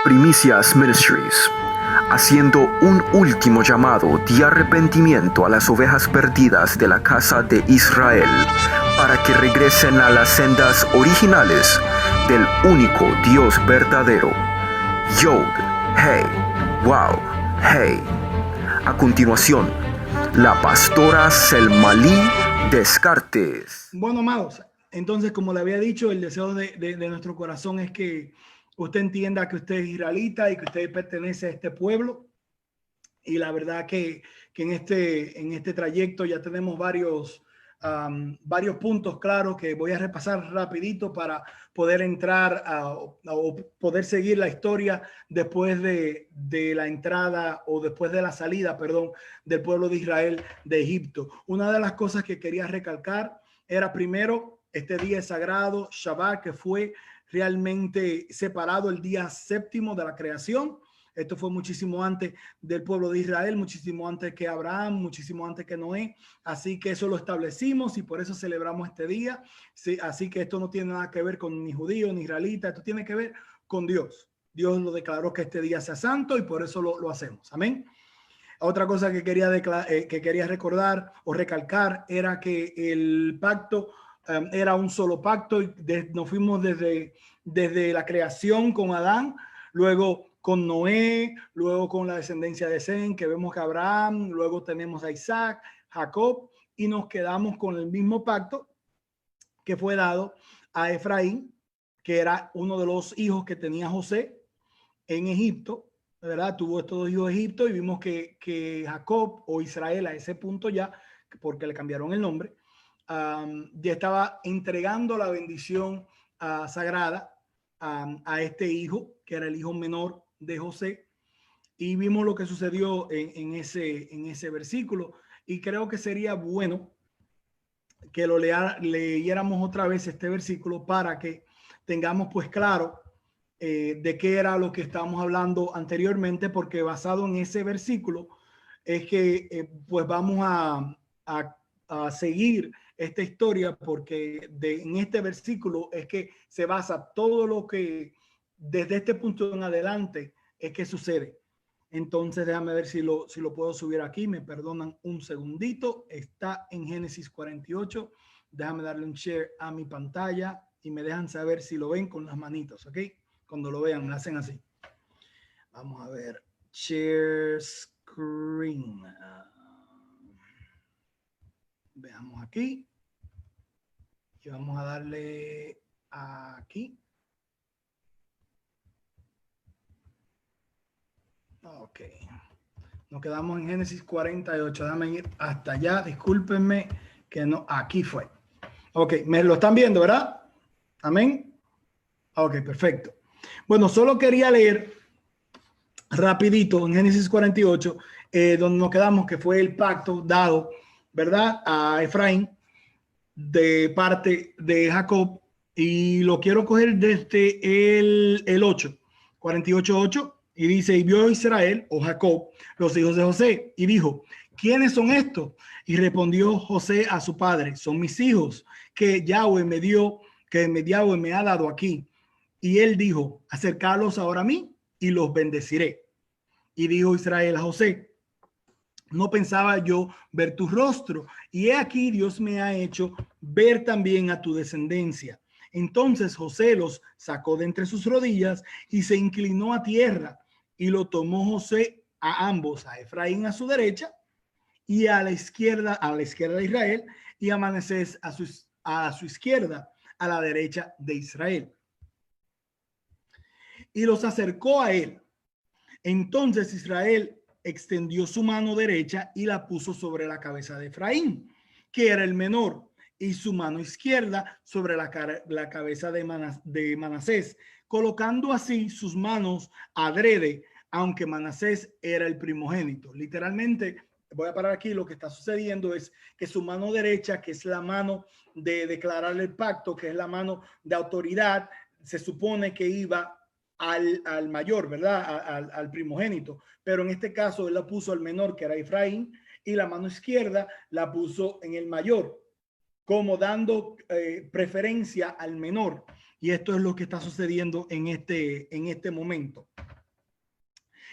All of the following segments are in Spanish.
Primicias Ministries, haciendo un último llamado de arrepentimiento a las ovejas perdidas de la casa de Israel, para que regresen a las sendas originales del único Dios verdadero. Yod, Hey, Wow, Hey. A continuación, la pastora Selmalí Descartes. Bueno, amados, entonces, como le había dicho, el deseo de nuestro corazón es que usted entienda que usted es israelita y que usted pertenece a este pueblo. Y la verdad que en este trayecto ya tenemos varios puntos claros que voy a repasar rapidito para poder entrar o poder seguir la historia después de la entrada o después de la salida, perdón, del pueblo de Israel de Egipto. Una de las cosas que quería recalcar era primero este día sagrado, Shabbat, que fue realmente separado el día séptimo de la creación. Esto fue muchísimo antes del pueblo de Israel, muchísimo antes que Abraham, muchísimo antes que Noé. Así que eso lo establecimos y por eso celebramos este día. Sí, así que esto no tiene nada que ver con ni judío ni israelita, esto tiene que ver con Dios. Dios lo declaró que este día sea santo y por eso lo hacemos. Amén. Otra cosa que quería recordar o recalcar era que el pacto era un solo pacto y nos fuimos desde la creación con Adán, luego con Noé, luego con la descendencia de Sem, que vemos que Abraham, luego tenemos a Isaac, Jacob, y nos quedamos con el mismo pacto que fue dado a Efraín, que era uno de los hijos que tenía José en Egipto, ¿verdad? Tuvo estos dos hijos de Egipto y vimos que Jacob o Israel a ese punto ya, porque le cambiaron el nombre, ya estaba entregando la bendición sagrada a este hijo, que era el hijo menor de José, y vimos lo que sucedió en ese versículo, y creo que sería bueno que lo leyéramos otra vez este versículo para que tengamos pues claro de qué era lo que estábamos hablando anteriormente, porque basado en ese versículo es que pues vamos a seguir esta historia, porque en este versículo es que se basa todo lo que desde este punto en adelante es que sucede. Entonces déjame ver si lo puedo subir aquí, me perdonan un segundito, está en Génesis 48, déjame darle un share a mi pantalla y me dejan saber si lo ven con las manitos, ¿ok? Cuando lo vean, lo hacen así. Vamos a ver, share screen. Veamos aquí y vamos a darle aquí. Ok. Nos quedamos en Génesis 48. Déjame ir hasta allá. Discúlpenme que no. Aquí fue. Ok. Me lo están viendo, ¿verdad? Amén. Ok, perfecto. Bueno, solo quería leer rapidito en Génesis 48, donde nos quedamos, que fue el pacto dado, ¿verdad? A Efraín de parte de Jacob. Y lo quiero coger desde el 8, 48:8. Y dice, y vio Israel o Jacob los hijos de José y dijo, ¿quiénes son estos? Y respondió José a su padre, son mis hijos que Yahweh Yahweh me ha dado aquí. Y él dijo, acercarlos ahora a mí y los bendeciré. Y dijo Israel a José, no pensaba yo ver tu rostro, y he aquí Dios me ha hecho ver también a tu descendencia. Entonces José los sacó de entre sus rodillas y se inclinó a tierra, y lo tomó José a ambos, a Efraín a su derecha y a la izquierda de Israel, y a Manasés a su izquierda, a la derecha de Israel. Y los acercó a él. Entonces Israel extendió su mano derecha y la puso sobre la cabeza de Efraín, que era el menor, y su mano izquierda sobre la cabeza de Manasés, colocando así sus manos adrede, aunque Manasés era el primogénito. Literalmente, voy a parar aquí, lo que está sucediendo es que su mano derecha, que es la mano de declarar el pacto, que es la mano de autoridad, se supone que iba al mayor, ¿verdad? Al primogénito. Pero en este caso él la puso al menor, que era Efraín, y la mano izquierda la puso en el mayor, como dando preferencia al menor. Y esto es lo que está sucediendo en este momento.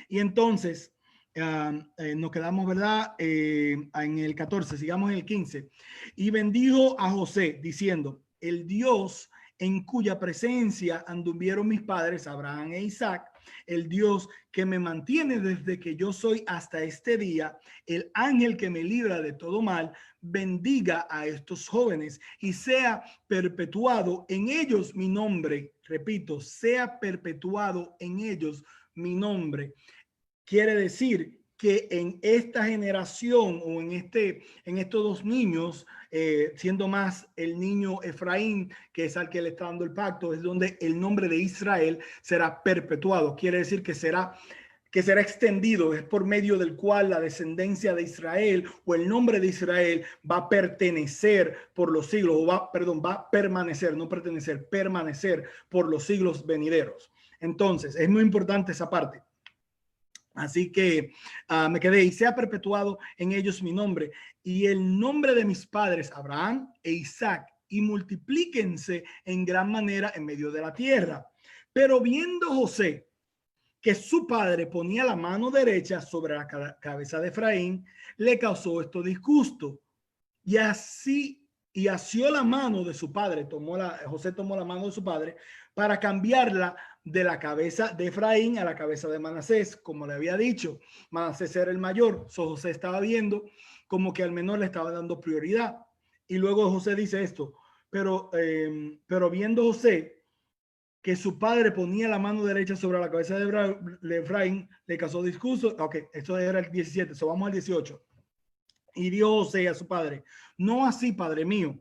Y entonces nos quedamos, ¿verdad? En el 14, sigamos en el 15. Y bendijo a José diciendo, el Dios en cuya presencia anduvieron mis padres, Abraham e Isaac, el Dios que me mantiene desde que yo soy hasta este día, el ángel que me libra de todo mal, bendiga a estos jóvenes y sea perpetuado en ellos mi nombre. Repito, sea perpetuado en ellos mi nombre. Quiere decir que en esta generación o en estos dos niños, siendo más el niño Efraín, que es al que le está dando el pacto, es donde el nombre de Israel será perpetuado. Quiere decir que será extendido, es por medio del cual la descendencia de Israel o el nombre de Israel va a pertenecer por los siglos, o va a permanecer, no pertenecer, permanecer por los siglos venideros. Entonces, es muy importante esa parte. Así que me quedé, y sea perpetuado en ellos mi nombre y el nombre de mis padres, Abraham e Isaac, y multiplíquense en gran manera en medio de la tierra. Pero viendo José que su padre ponía la mano derecha sobre la cabeza de Efraín, le causó esto disgusto. Y asió la mano de su padre, José tomó la mano de su padre para cambiarla de la cabeza de Efraín a la cabeza de Manasés. Como le había dicho, Manasés era el mayor, José estaba viendo como que al menor le estaba dando prioridad. Y luego José dice esto, pero viendo José que su padre ponía la mano derecha sobre la cabeza de Efraín, le causó disgusto. Ok, esto era el 17, so vamos al 18. Y dijo José a su padre, no así, padre mío,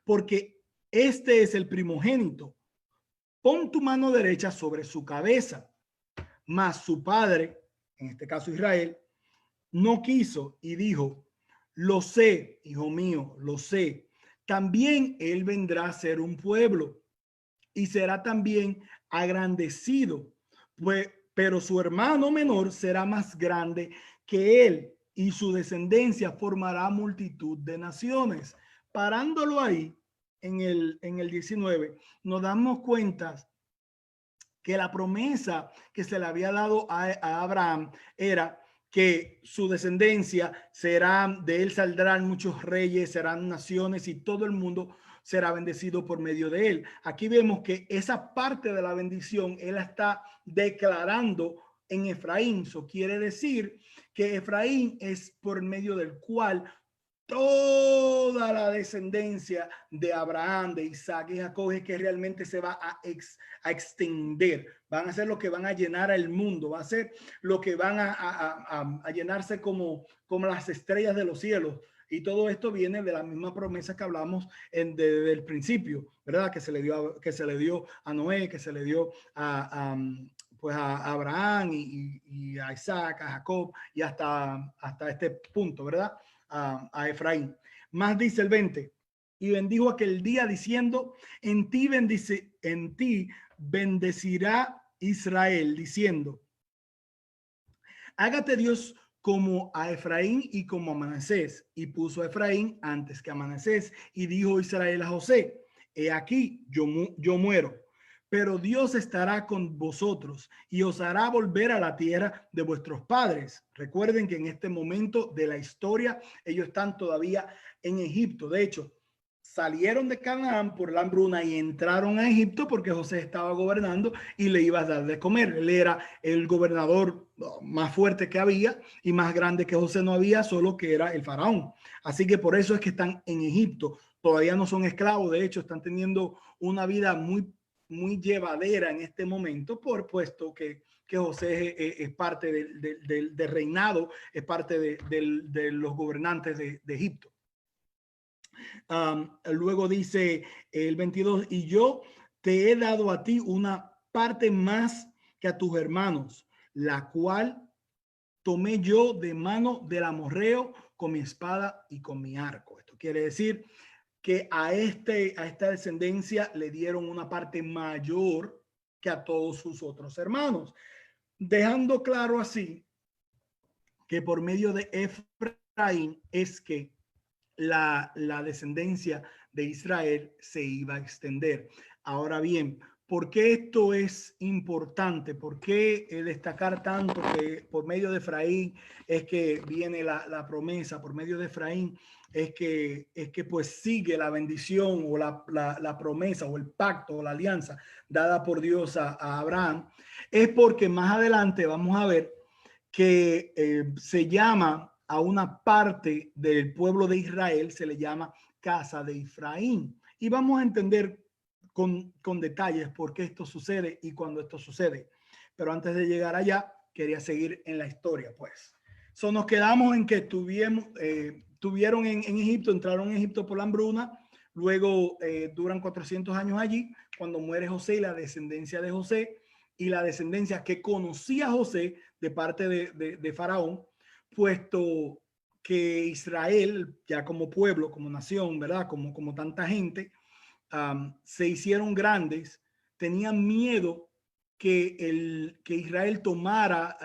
porque este es el primogénito. Pon tu mano derecha sobre su cabeza. Mas su padre, en este caso Israel, no quiso y dijo, lo sé, hijo mío, lo sé. También él vendrá a ser un pueblo y será también agrandecido, pues, pero su hermano menor será más grande que él y su descendencia formará multitud de naciones. Parándolo ahí, en el 19, nos damos cuenta que la promesa que se le había dado a Abraham era que su descendencia será, de él saldrán muchos reyes, serán naciones y todo el mundo será bendecido por medio de él. Aquí vemos que esa parte de la bendición él la está declarando en Efraín. Eso quiere decir que Efraín es por medio del cual toda la descendencia de Abraham, de Isaac y Jacob es que realmente se va a extender. Van a ser lo que van a llenar el mundo, va a ser lo que van a llenarse como las estrellas de los cielos. Y todo esto viene de la misma promesa que hablamos desde el principio, ¿verdad? Que se le dio a Noé, que se le dio pues a Abraham y a Isaac, a Jacob y hasta este punto, ¿verdad? A Efraín. Más dice el 20, y bendijo aquel día diciendo, en ti bendecirá Israel, diciendo, hágate Dios como a Efraín y como a Manasés. Y puso a Efraín antes que a Manasés. Y dijo Israel a José, he aquí, yo muero, pero Dios estará con vosotros y os hará volver a la tierra de vuestros padres. Recuerden que en este momento de la historia ellos están todavía en Egipto. De hecho, salieron de Canaán por la hambruna y entraron a Egipto porque José estaba gobernando y le iba a dar de comer. Él era el gobernador más fuerte que había y más grande que José no había, solo que era el faraón. Así que por eso es que están en Egipto. Todavía no son esclavos, de hecho están teniendo una vida muy llevadera en este momento, por puesto que José es parte del reinado, es parte de los gobernantes de Egipto. Luego dice el 22, y yo te he dado a ti una parte más que a tus hermanos, la cual tomé yo de mano del amorreo con mi espada y con mi arco. Esto quiere decir que a esta descendencia le dieron una parte mayor que a todos sus otros hermanos, dejando claro así que por medio de Efraín es que la descendencia de Israel se iba a extender. Ahora bien, ¿Por qué esto es importante? ¿Por qué destacar tanto que por medio de Efraín es que viene la promesa? Por medio de Efraín es que pues sigue la bendición o la promesa o el pacto o la alianza dada por Dios a Abraham. Es porque más adelante vamos a ver que se llama a una parte del pueblo de Israel, se le llama casa de Efraín. Y vamos a entender con detalles por qué esto sucede y cuándo esto sucede. Pero antes de llegar allá, quería seguir en la historia, pues. Nos quedamos en que tuvieron en Egipto, entraron en Egipto por la hambruna, luego duran 400 años allí, cuando muere José y la descendencia de José, y la descendencia que conocía a José de parte de Faraón, puesto que Israel, ya como pueblo, como nación, ¿verdad? Como tanta gente, se hicieron grandes, tenían miedo que Israel tomara,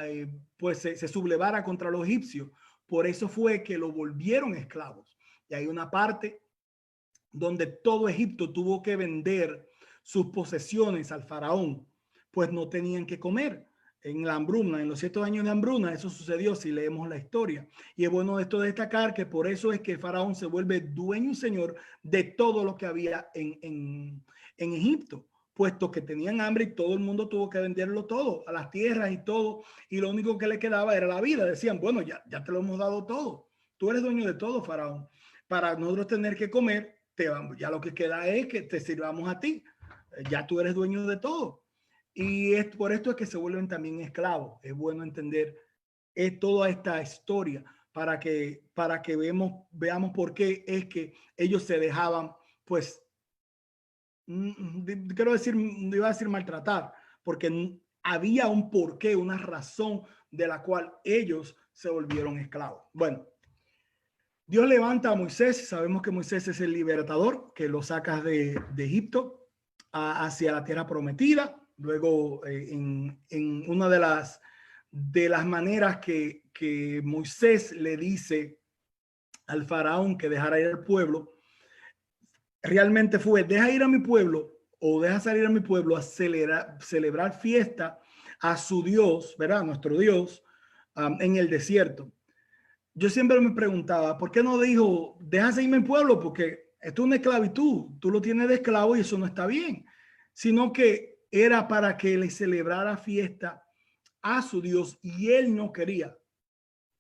pues se sublevara contra los egipcios. Por eso fue que lo volvieron esclavos. Y hay una parte donde todo Egipto tuvo que vender sus posesiones al faraón, pues no tenían que comer. En la hambruna, en los 7 años de hambruna, eso sucedió si leemos la historia. Y es bueno esto destacar que por eso es que el faraón se vuelve dueño y señor de todo lo que había en Egipto, puesto que tenían hambre y todo el mundo tuvo que venderlo todo, a las tierras y todo, y lo único que le quedaba era la vida. Decían, bueno, ya te lo hemos dado todo, tú eres dueño de todo, faraón, para nosotros tener que comer, ya lo que queda es que te sirvamos a ti, ya tú eres dueño de todo. Y por esto es que se vuelven también esclavos. Es bueno entender toda esta historia para que veamos por qué es que ellos se dejaban, pues, quiero decir, iba a decir maltratar, porque había un porqué, una razón de la cual ellos se volvieron esclavos. Bueno, Dios levanta a Moisés. Sabemos que Moisés es el libertador que lo saca de Egipto hacia la tierra prometida. Luego, en una de las maneras que Moisés le dice al faraón que dejara ir al pueblo, realmente fue: deja ir a mi pueblo, o deja salir a mi pueblo a celebrar fiesta a su Dios, ¿verdad? Nuestro Dios, en el desierto. Yo siempre me preguntaba, ¿por qué no dijo, deja irme mi pueblo? Porque esto es una esclavitud, tú lo tienes de esclavo y eso no está bien. Sino que era para que le celebrara fiesta a su Dios y él no quería.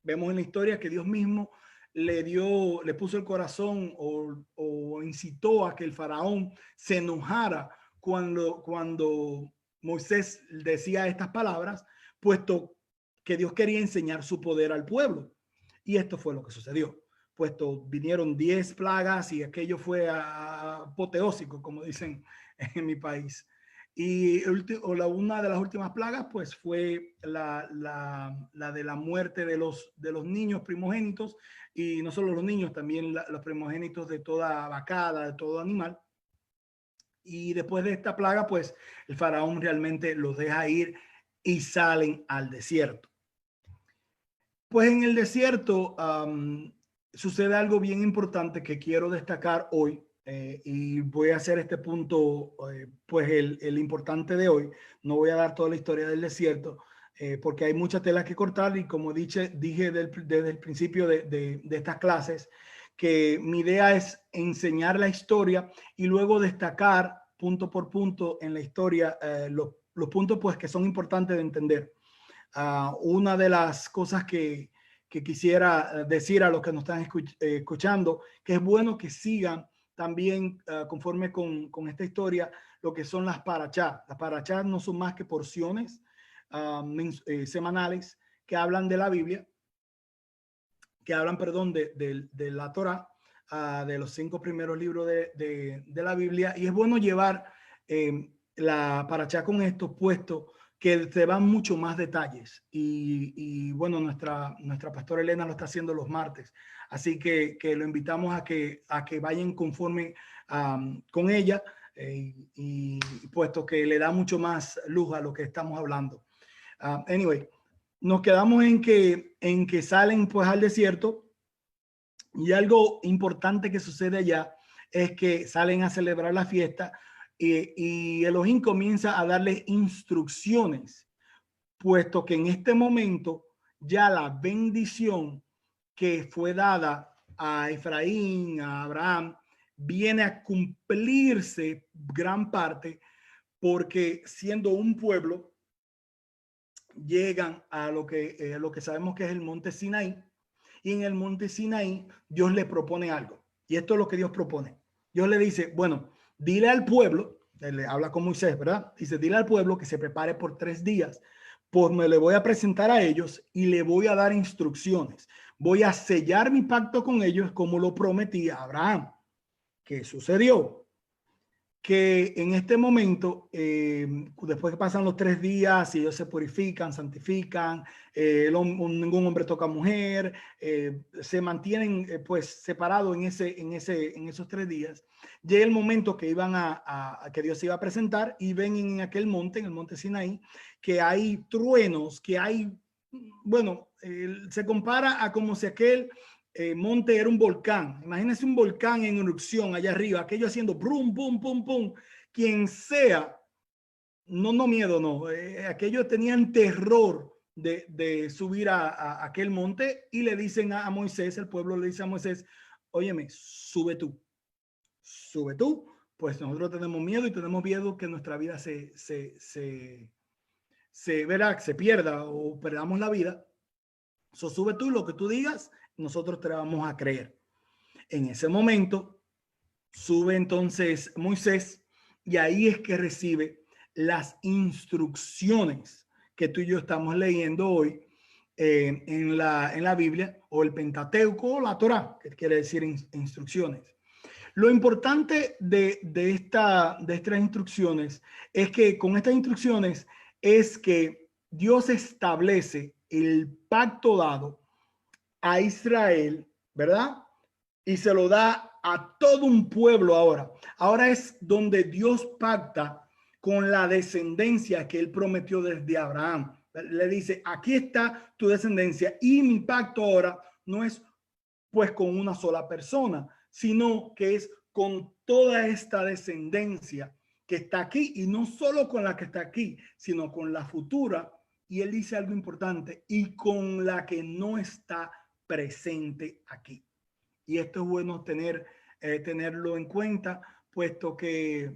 Vemos en la historia que Dios mismo le puso el corazón o incitó a que el faraón se enojara cuando Moisés decía estas palabras, puesto que Dios quería enseñar su poder al pueblo. Y esto fue lo que sucedió, puesto vinieron 10 plagas y aquello fue apoteósico, como dicen en mi país. Y una de las últimas plagas, pues, fue la de la muerte de los niños primogénitos, y no solo los niños, también los primogénitos de toda vacada, de todo animal. Y después de esta plaga, pues, el faraón realmente los deja ir y salen al desierto. Pues en el desierto sucede algo bien importante que quiero destacar hoy. Y voy a hacer este punto, pues el importante de hoy. No voy a dar toda la historia del desierto, porque hay mucha tela que cortar, y como dije desde el principio de estas clases, que mi idea es enseñar la historia y luego destacar punto por punto en la historia los puntos, pues, que son importantes de entender. Una de las cosas que quisiera decir a los que nos están escuchando, que es bueno que sigan también conforme con esta historia, lo que son las parachá. Las parachá no son más que porciones semanales que hablan de la Biblia, que hablan, perdón, de la Torá, de los 5 primeros libros de la Biblia. Y es bueno llevar la parachá con estos puestos, que te van mucho más detalles. Y bueno, nuestra pastora Elena lo está haciendo los martes. Así que lo invitamos a que vayan conforme con ella, y puesto que le da mucho más luz a lo que estamos hablando. Anyway, nos quedamos en que salen, pues, al desierto, y algo importante que sucede allá es que salen a celebrar la fiesta. y Elohim comienza a darle instrucciones, puesto que en este momento ya la bendición que fue dada a Efraín, a Abraham, viene a cumplirse gran parte, porque siendo un pueblo, llegan a lo que sabemos que es el monte Sinaí, y en el monte Sinaí Dios le propone algo, y esto es lo que Dios propone. Dios le dice, bueno, dile al pueblo, le habla con Moisés, ¿verdad? Dice, dile al pueblo que se prepare por 3 días, pues me le voy a presentar a ellos y le voy a dar instrucciones. Voy a sellar mi pacto con ellos como lo prometí a Abraham. ¿Qué sucedió? Que en este momento, después que pasan los 3 días y ellos se purifican, santifican, ningún hombre toca a mujer, se mantienen pues separados en esos 3 días, llega el momento que iban que Dios se iba a presentar, y ven en aquel monte, en el monte Sinaí, que hay truenos, que hay, bueno, se compara a como si aquel monte era un volcán. Imagínense un volcán en erupción allá arriba, aquello haciendo brum, bum, pum, pum. Quien sea, no miedo, no. Aquellos tenían terror de subir a aquel monte, y le dicen a Moisés, el pueblo le dice a Moisés, óyeme, sube tú, pues nosotros tenemos miedo, y tenemos miedo que nuestra vida verá, se pierda o perdamos la vida. Sube tú, lo que tú digas, nosotros te vamos a creer. En ese momento sube entonces Moisés, y ahí es que recibe las instrucciones que tú y yo estamos leyendo hoy en la Biblia, o el Pentateuco, o la Torá, que quiere decir instrucciones. Lo importante de estas instrucciones es que con estas instrucciones es que Dios establece el pacto dado a Israel, ¿verdad? Y se lo da a todo un pueblo ahora. Ahora es donde Dios pacta con la descendencia que él prometió desde Abraham. Le dice, aquí está tu descendencia, y mi pacto ahora no es pues con una sola persona, sino que es con toda esta descendencia que está aquí, y no solo con la que está aquí, sino con la futura. Y él dice algo importante, y con la que no está presente aquí. Y esto es bueno tenerlo en cuenta, puesto que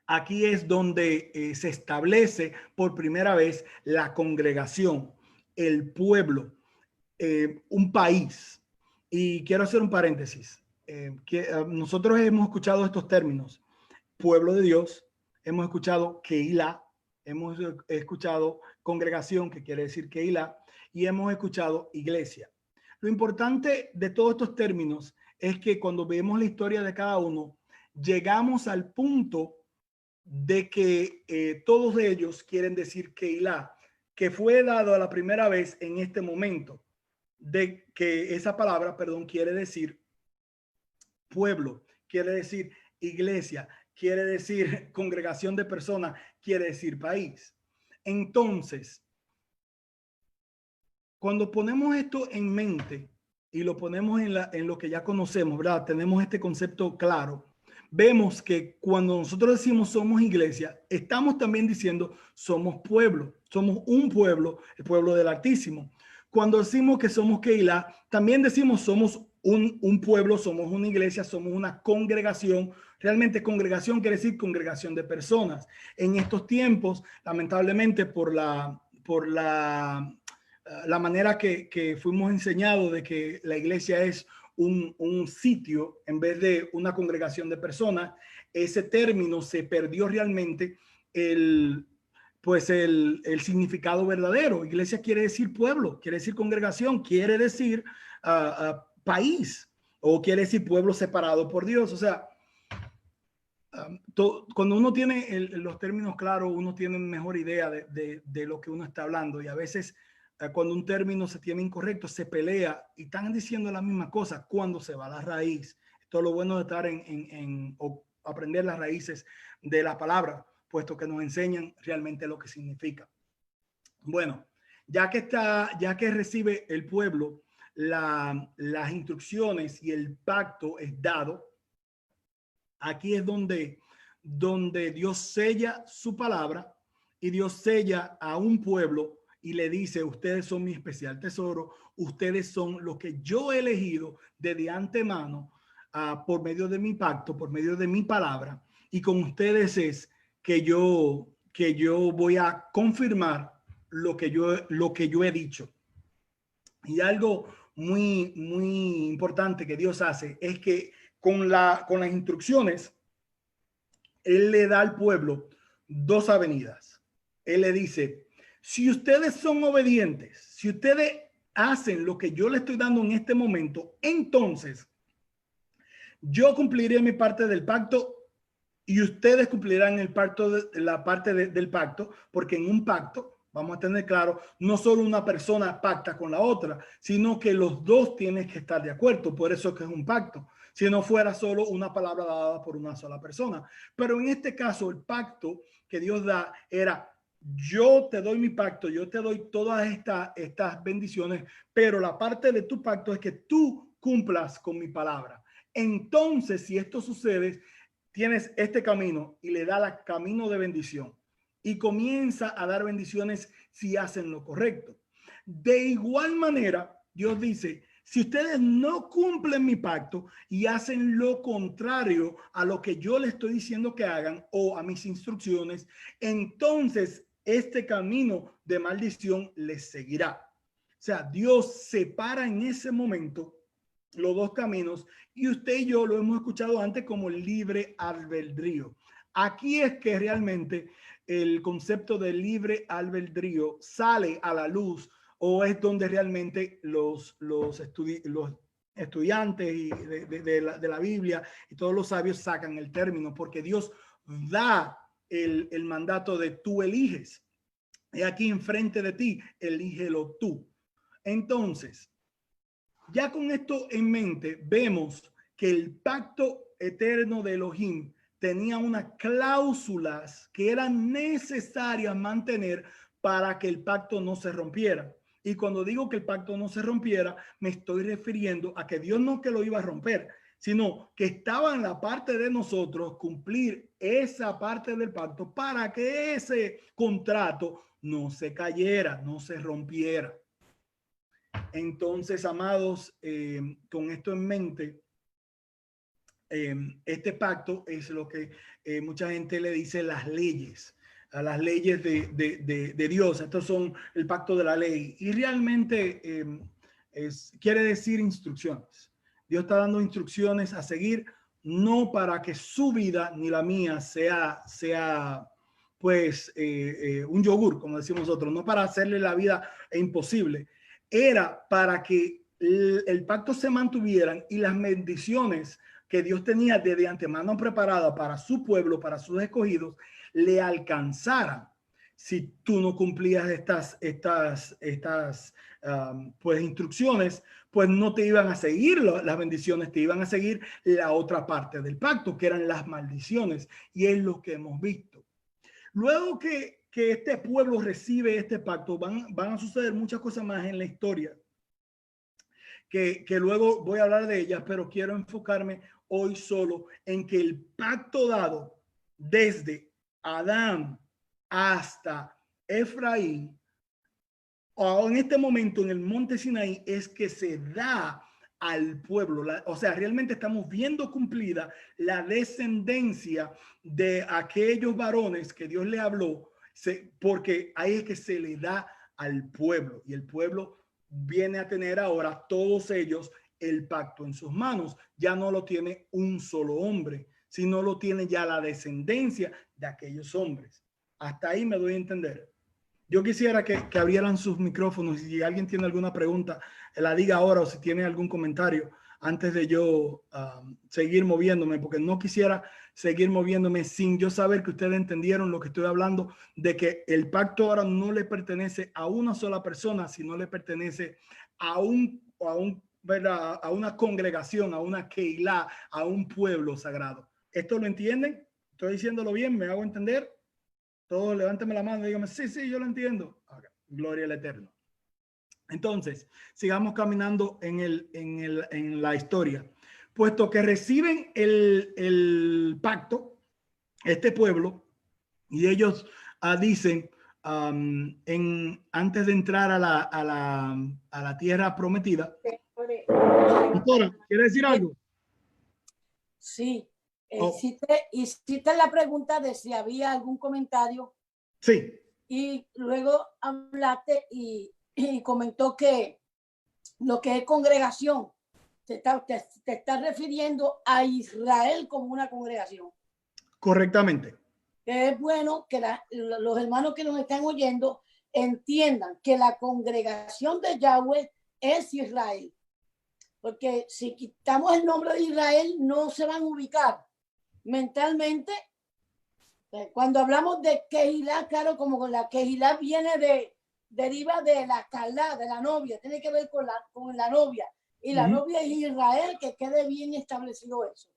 aquí es donde se establece por primera vez la congregación, el pueblo, un país. Y quiero hacer un paréntesis. Nosotros hemos escuchado estos términos: pueblo de Dios, hemos escuchado Keilah, hemos escuchado congregación, que quiere decir Keilah, y hemos escuchado iglesia. Lo importante de todos estos términos es que cuando vemos la historia de cada uno, llegamos al punto de que todos ellos quieren decir Keilah, que fue dado a la primera vez en este momento, de que esa palabra, perdón, quiere decir pueblo, quiere decir iglesia, quiere decir congregación de personas, quiere decir país. Entonces, cuando ponemos esto en mente y lo ponemos en lo que ya conocemos, ¿verdad? Tenemos este concepto claro. Vemos que cuando nosotros decimos somos iglesia, estamos también diciendo somos pueblo, somos un pueblo, el pueblo del Altísimo. Cuando decimos que somos Keilah, también decimos somos un pueblo, somos una iglesia, somos una congregación. Realmente congregación quiere decir congregación de personas. En estos tiempos, lamentablemente por la manera que fuimos enseñados de que la iglesia es un sitio en vez de una congregación de personas, ese término se perdió realmente el significado verdadero. Iglesia quiere decir pueblo, quiere decir congregación, quiere decir país, o quiere decir pueblo separado por Dios. O sea, cuando uno tiene los términos claros, uno tiene una mejor idea de lo que uno está hablando, y a veces cuando un término se tiene incorrecto, se pelea y están diciendo la misma cosa cuando se va a la raíz. Esto es lo bueno de estar o aprender las raíces de la palabra, puesto que nos enseñan realmente lo que significa. Bueno, ya que recibe el pueblo las instrucciones y el pacto es dado, aquí es donde donde Dios sella su palabra y Dios sella a un pueblo y le dice: ustedes son mi especial tesoro, ustedes son los que yo he elegido desde antemano, por medio de mi pacto, por medio de mi palabra, y con ustedes es que yo voy a confirmar lo que yo he dicho. Y algo muy, muy importante que Dios hace es que con las instrucciones, Él le da al pueblo dos avenidas. Él le dice: si ustedes son obedientes, si ustedes hacen lo que yo le estoy dando en este momento, entonces yo cumpliré mi parte del pacto y ustedes cumplirán la parte del pacto, porque en un pacto, vamos a tener claro, no solo una persona pacta con la otra, sino que los dos tienen que estar de acuerdo. Por eso es que es un pacto. Si no fuera solo una palabra dada por una sola persona. Pero en este caso, el pacto que Dios da era: yo te doy mi pacto, yo te doy todas estas bendiciones, pero la parte de tu pacto es que tú cumplas con mi palabra. Entonces, si esto sucede, tienes este camino, y le da el camino de bendición y comienza a dar bendiciones si hacen lo correcto. De igual manera, Dios dice: si ustedes no cumplen mi pacto y hacen lo contrario a lo que yo les estoy diciendo que hagan o a mis instrucciones, entonces este camino de maldición les seguirá. O sea, Dios separa en ese momento los dos caminos, y usted y yo lo hemos escuchado antes como libre albedrío. Aquí es que realmente el concepto de libre albedrío sale a la luz, o es donde realmente los estudiantes y de la Biblia y todos los sabios sacan el término, porque Dios da el mandato de tú eliges. Y aquí enfrente de ti, elígelo tú. Entonces, ya con esto en mente, vemos que el pacto eterno de Elohim tenía unas cláusulas que eran necesarias mantener para que el pacto no se rompiera. Y cuando digo que el pacto no se rompiera, me estoy refiriendo a que Dios no que lo iba a romper, sino que estaba en la parte de nosotros cumplir esa parte del pacto para que ese contrato no se cayera, no se rompiera. Entonces, amados, con esto en mente, este pacto es lo que mucha gente le dice las leyes, a las leyes de Dios. Estos son el pacto de la ley, y realmente quiere decir instrucciones. Dios está dando instrucciones a seguir, no para que su vida ni la mía sea pues un yogur, como decimos nosotros, no para hacerle la vida imposible. Era para que el pacto se mantuvieran y las bendiciones que Dios tenía desde antemano preparada para su pueblo, para sus escogidos, le alcanzaran. Si tú no cumplías estas pues instrucciones, pues no te iban a seguir las bendiciones, te iban a seguir la otra parte del pacto, que eran las maldiciones, y es lo que hemos visto. Luego que este pueblo recibe este pacto, van a suceder muchas cosas más en la historia, que luego voy a hablar de ellas, pero quiero enfocarme hoy solo en que el pacto dado desde Adán hasta Efraín, en este momento en el monte Sinaí, es que se da al pueblo. O sea, realmente estamos viendo cumplida la descendencia de aquellos varones que Dios le habló, porque ahí es que se le da al pueblo, y el pueblo viene a tener ahora todos ellos el pacto en sus manos. Ya no lo tiene un solo hombre, sino lo tiene ya la descendencia de aquellos hombres. Hasta ahí me doy a entender. Yo quisiera que abrieran sus micrófonos, y si alguien tiene alguna pregunta, la diga ahora, o si tiene algún comentario antes de yo seguir moviéndome, porque no quisiera seguir moviéndome sin yo saber que ustedes entendieron lo que estoy hablando, de que el pacto ahora no le pertenece a una sola persona, sino le pertenece a una congregación, a una Keilah, a un pueblo sagrado. ¿Esto lo entienden? ¿Estoy diciéndolo bien? ¿Me hago entender? Todos levántame la mano y díganme: sí, yo lo entiendo. Okay. Gloria al Eterno. Entonces, sigamos caminando en la historia. Puesto que reciben el pacto, este pueblo, y ellos dicen, antes de entrar a la tierra prometida. Doctora, ¿quiere decir algo? Sí, hiciste la pregunta de si había algún comentario. Sí. Y luego hablaste y comentó que lo que es congregación, te está refiriendo a Israel como una congregación. Correctamente. Que es bueno que los hermanos que nos están oyendo entiendan que la congregación de Yahweh es Israel. Porque si quitamos el nombre de Israel, no se van a ubicar mentalmente. Cuando hablamos de Kehilá, claro, como la Kehilá deriva de la Calá, de la novia, tiene que ver con la novia. Y la novia es Israel, que quede bien establecido eso.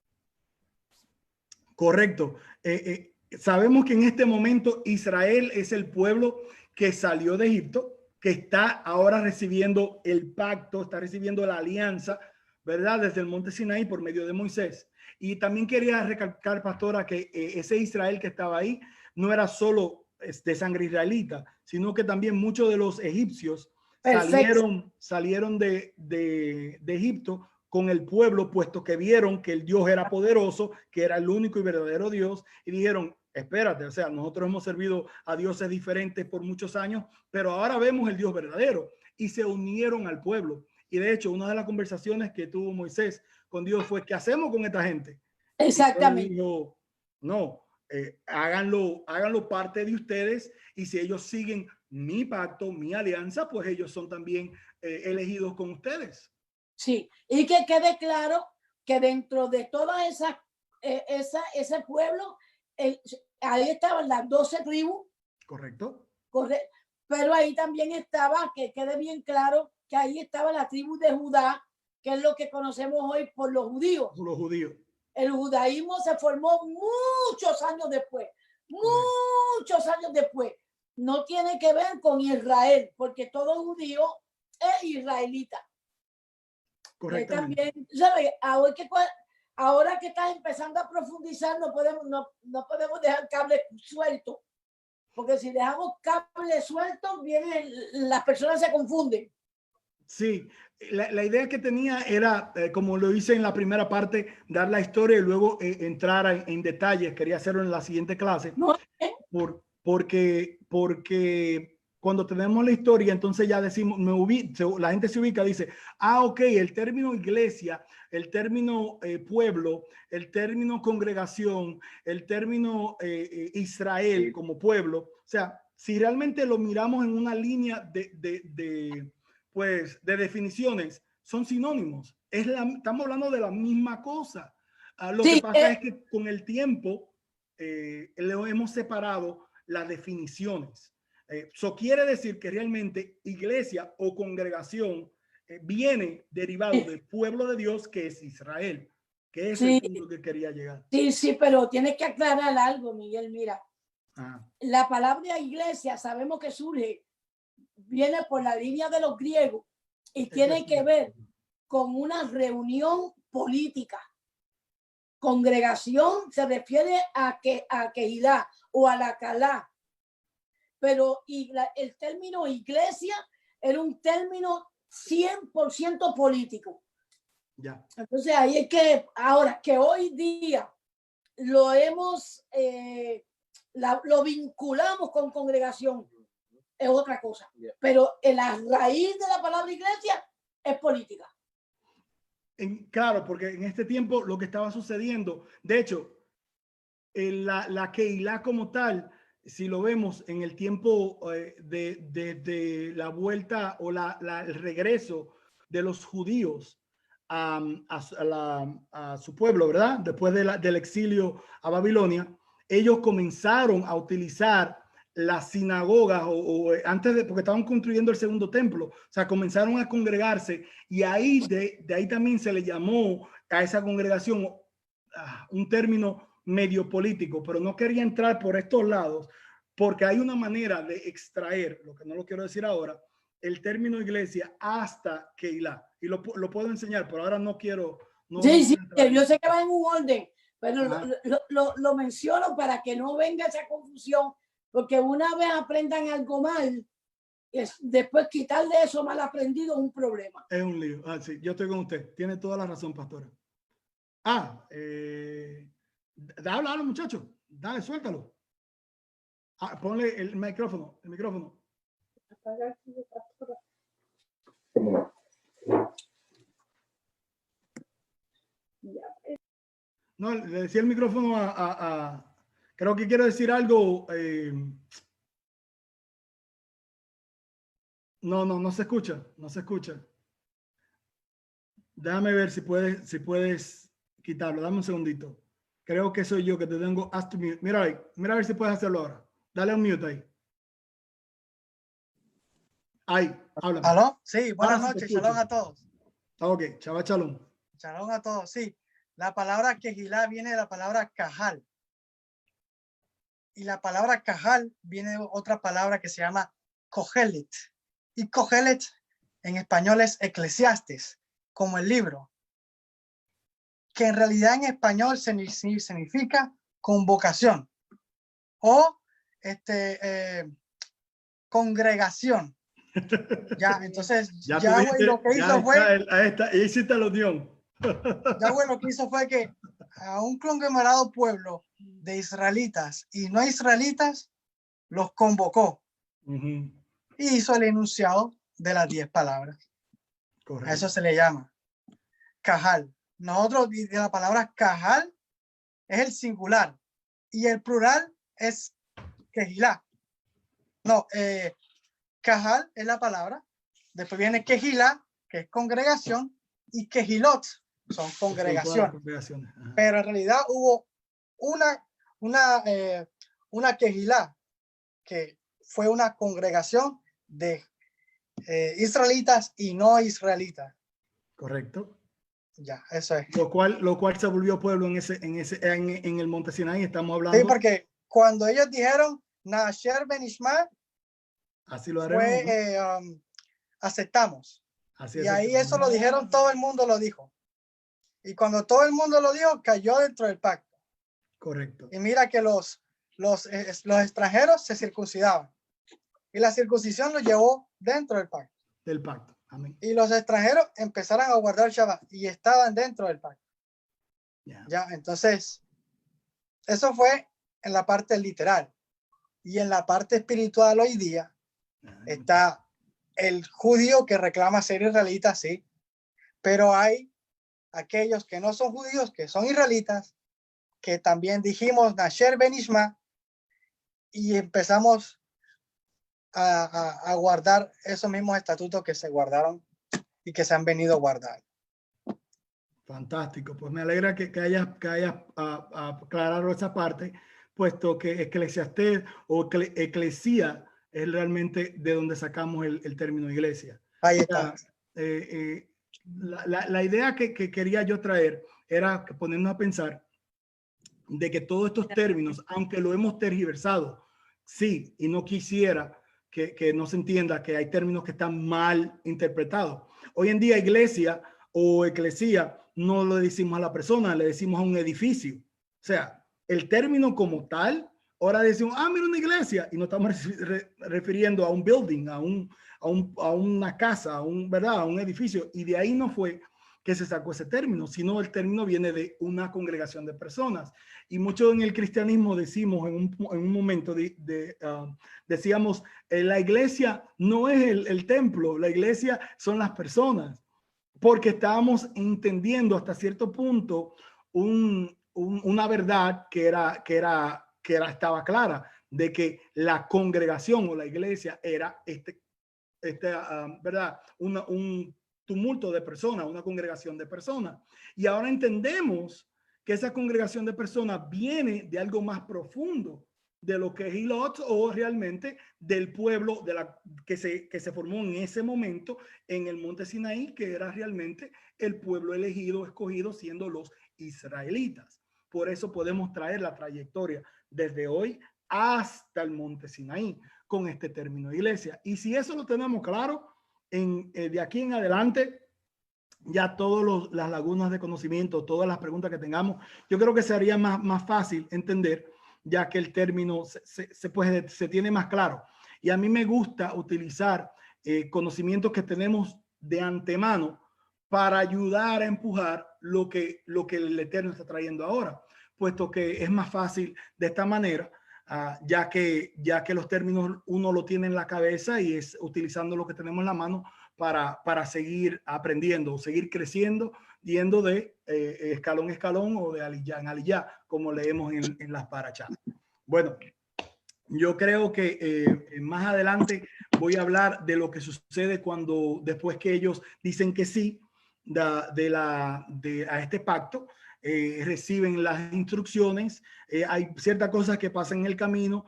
Correcto. Sabemos que en este momento Israel es el pueblo que salió de Egipto, que está ahora recibiendo el pacto, está recibiendo la alianza, ¿verdad? Desde el monte Sinaí por medio de Moisés. Y también quería recalcar, pastora, que ese Israel que estaba ahí no era solo de sangre israelita, sino que también muchos de los egipcios salieron de Egipto con el pueblo, puesto que vieron que el Dios era poderoso, que era el único y verdadero Dios, y dijeron, espérate, o sea, nosotros hemos servido a dioses diferentes por muchos años, pero ahora vemos el Dios verdadero, y se unieron al pueblo. Y de hecho, una de las conversaciones que tuvo Moisés con Dios fue, ¿qué hacemos con esta gente? Exactamente. Y dijo, no, háganlo parte de ustedes, y si ellos siguen mi pacto, mi alianza, pues ellos son también elegidos con ustedes. Sí, y que quede claro que dentro de toda ese pueblo, ahí estaban las 12 tribus. Correcto. Pero ahí también estaba, que quede bien claro, que ahí estaba la tribu de Judá, que es lo que conocemos hoy por los judíos. Por los judíos. El judaísmo se formó muchos años después. Muchos años después. No tiene que ver con Israel, porque todo judío es israelita. Correctamente. También, ¿sabes? Ahora que estás empezando a profundizar, no podemos dejar cable suelto, porque si dejamos cable suelto, las personas se confunden. Sí, la idea que tenía era, como lo hice en la primera parte, dar la historia y luego entrar en detalles. Quería hacerlo en la siguiente clase. No, porque cuando tenemos la historia, entonces ya decimos, la gente se ubica, dice, ok, el término iglesia, el término pueblo, el término congregación, el término Israel como pueblo. O sea, si realmente lo miramos en una línea de definiciones, son sinónimos. Estamos hablando de la misma cosa. Lo que pasa es que con el tiempo lo hemos separado las definiciones. Eso quiere decir que realmente iglesia o congregación viene derivado del pueblo de Dios, que es Israel, que es el punto que quería llegar. Sí, pero tienes que aclarar algo, Miguel. Mira, la palabra iglesia sabemos que viene por la línea de los griegos y tiene que ver con una reunión política. Congregación se refiere a Kehilá o a la Calá, pero el término iglesia era un término 100% político. Ya. Entonces ahí es que ahora que hoy día lo vinculamos con congregación, es otra cosa. Pero la raíz de la palabra iglesia es política. Claro, porque en este tiempo lo que estaba sucediendo, de hecho, la Kehilá como tal, si lo vemos en el tiempo de la vuelta o el regreso de los judíos a su pueblo, ¿verdad? Después del exilio a Babilonia, ellos comenzaron a utilizar las sinagogas porque estaban construyendo el segundo templo, o sea, comenzaron a congregarse, y ahí de ahí también se le llamó a esa congregación un término medio político, pero no quería entrar por estos lados porque hay una manera de extraer, lo que no lo quiero decir ahora, el término iglesia hasta Kehilá, y lo puedo enseñar, pero ahora no quiero. Sí, yo sé que va en un orden, Pero lo menciono para que no venga esa confusión, porque una vez aprendan algo mal, después quitarle eso mal aprendido es un problema. Es un lío. Ah, sí, yo estoy con usted. Tiene toda la razón, pastora. Habla, muchacho. Dale, suéltalo. Ponle el micrófono. No, le decía el micrófono creo que quiero decir algo. No se escucha. No se escucha. Déjame ver si puedes quitarlo. Dame un segundito. Creo que soy yo que te tengo hasta mute. Mira ahí. Mira a ver si puedes hacerlo ahora. Dale un mute ahí. Ahí, háblame. ¿Aló? Sí, buenas noches. Shalom a todos. Ok, Shabbat Shalom. Shalom a todos, sí. La palabra Kehilá viene de la palabra Cajal. Y la palabra Cajal viene de otra palabra que se llama Kohelet. Y Kohelet en español es Eclesiastes, como el libro. Que en realidad en español significa convocación o congregación. Ya, entonces Yahweh lo que hizo fue, ahí hiciste la unión. Yahweh lo que hizo fue que a un conglomerado pueblo de israelitas y no israelitas los convocó y hizo el enunciado de las 10 palabras. Correcto. A eso se le llama Cajal. Nosotros, de la palabra Cajal es el singular y el plural es Kehilá. No, Cajal es la palabra, después viene Kehilá, que es congregación, y Kehilot son congregaciones. Pero en realidad hubo una Kehilá, que fue una congregación de israelitas y no israelitas. Correcto. Ya, eso es. Lo cual se volvió pueblo en el monte Sinaí. Estamos hablando. Sí, porque cuando ellos dijeron Nasher Benishma, así lo haremos, fue aceptamos. Así y es, ahí eso lo dijeron, todo el mundo lo dijo. Y cuando todo el mundo lo dijo, cayó dentro del pacto. Correcto. Y mira que los extranjeros se circuncidaban. Y la circuncisión los llevó dentro del pacto. Del pacto. Amén. Y los extranjeros empezaron a guardar Shabbat y estaban dentro del pacto. Ya, entonces, eso fue en la parte literal. Y en la parte espiritual hoy día está el judío que reclama ser israelita, sí. Pero hay aquellos que no son judíos, que son israelitas, que también dijimos Nasher Benishma y empezamos a guardar esos mismos estatutos que se guardaron y que se han venido a guardar. Fantástico, pues me alegra que hayas aclarado esa parte, puesto que Eclesiastés o Eclesia es realmente de donde sacamos el término iglesia. Ahí está. La idea que quería yo traer era ponernos a pensar de que todos estos términos, aunque lo hemos tergiversado, sí, y no quisiera que no se entienda que hay términos que están mal interpretados. Hoy en día iglesia o eclesía no lo decimos a la persona, le decimos a un edificio. O sea, el término como tal, ahora decimos, mira una iglesia, y no estamos refiriendo a un building, a una casa, ¿verdad? A un edificio. Y de ahí no fue que se sacó ese término, sino el término viene de una congregación de personas. Y mucho en el cristianismo decimos, en un momento decíamos, la iglesia no es el templo, la iglesia son las personas, porque estábamos entendiendo hasta cierto punto una verdad que estaba clara, de que la congregación o la iglesia era ¿verdad? Un tumulto de personas, una congregación de personas. Y ahora entendemos que esa congregación de personas viene de algo más profundo de lo que es Hilot, o realmente del pueblo que se formó en ese momento en el monte Sinaí, que era realmente el pueblo elegido, escogido, siendo los israelitas. Por eso podemos traer la trayectoria desde hoy hasta el monte Sinaí con este término iglesia. Y si eso lo tenemos claro, de aquí en adelante ya todas las lagunas de conocimiento, todas las preguntas que tengamos, yo creo que sería más fácil entender, ya que el término se tiene más claro. Y a mí me gusta utilizar conocimientos que tenemos de antemano para ayudar a empujar lo que el Eterno está trayendo ahora, puesto que es más fácil de esta manera, ya que los términos uno lo tiene en la cabeza y es utilizando lo que tenemos en la mano para seguir aprendiendo o seguir creciendo, yendo de escalón a escalón o de aliyá en aliyá, como leemos en las parachas. Bueno, yo creo que más adelante voy a hablar de lo que sucede después que ellos dicen que sí a este pacto, reciben las instrucciones. Hay ciertas cosas que pasan en el camino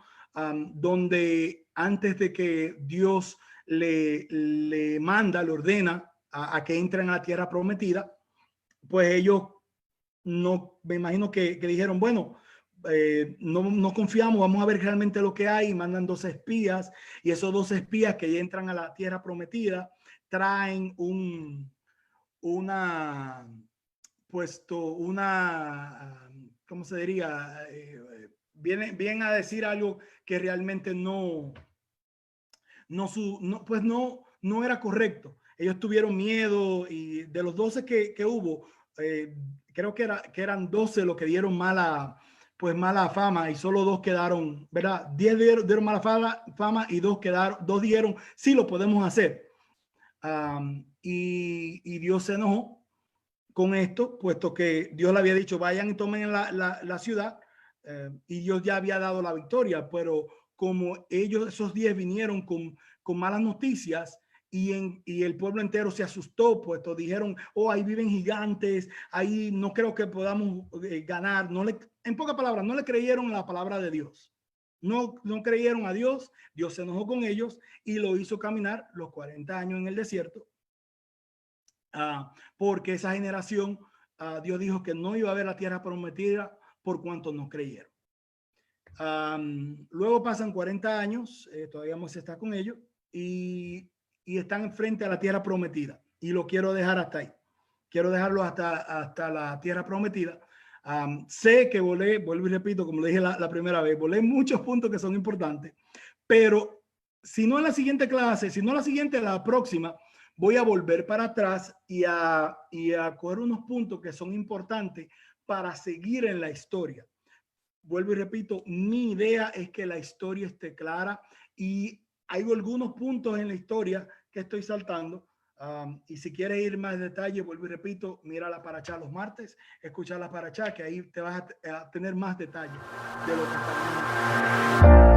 donde antes de que Dios le ordena a que entren a la tierra prometida, pues ellos me imagino que dijeron, bueno, no confiamos, vamos a ver realmente lo que hay, y mandan 2 espías, y esos 2 espías que ya entran a la tierra prometida traen ¿cómo se diría? Vienen a decir algo que realmente no era correcto. Ellos tuvieron miedo, y de los 12 que hubo, creo que eran 12 los que dieron mala fama, y solo 2 quedaron, ¿verdad? 10 dieron mala fama y 2 dijeron, sí, lo podemos hacer. Y Dios se enojó con esto, puesto que Dios le había dicho, vayan y tomen la ciudad, y Dios ya había dado la victoria, pero como esos 10 vinieron con malas noticias, y el pueblo entero se asustó, pues dijeron, oh, ahí viven gigantes, ahí no creo que podamos ganar. En pocas palabras, no le creyeron la palabra de Dios. No creyeron a Dios. Dios se enojó con ellos y lo hizo caminar los 40 años en el desierto, porque esa generación, Dios dijo que no iba a ver la tierra prometida por cuanto no creyeron. Luego pasan 40 años, todavía Moisés está con ellos, y están frente a la tierra prometida, y lo quiero dejar hasta ahí. Quiero dejarlo hasta la tierra prometida. Sé que vuelvo y repito, como le dije la primera vez, volé muchos puntos que son importantes, pero si no en la siguiente clase, si no la siguiente, la próxima, voy a volver para atrás y a coger unos puntos que son importantes para seguir en la historia. Vuelvo y repito, mi idea es que la historia esté clara, y hay algunos puntos en la historia que estoy saltando. Y si quieres ir más detalle, vuelvo y repito, mira la parachá los martes, escucha la parachá, que ahí te vas a tener más detalle de lo que está viendo.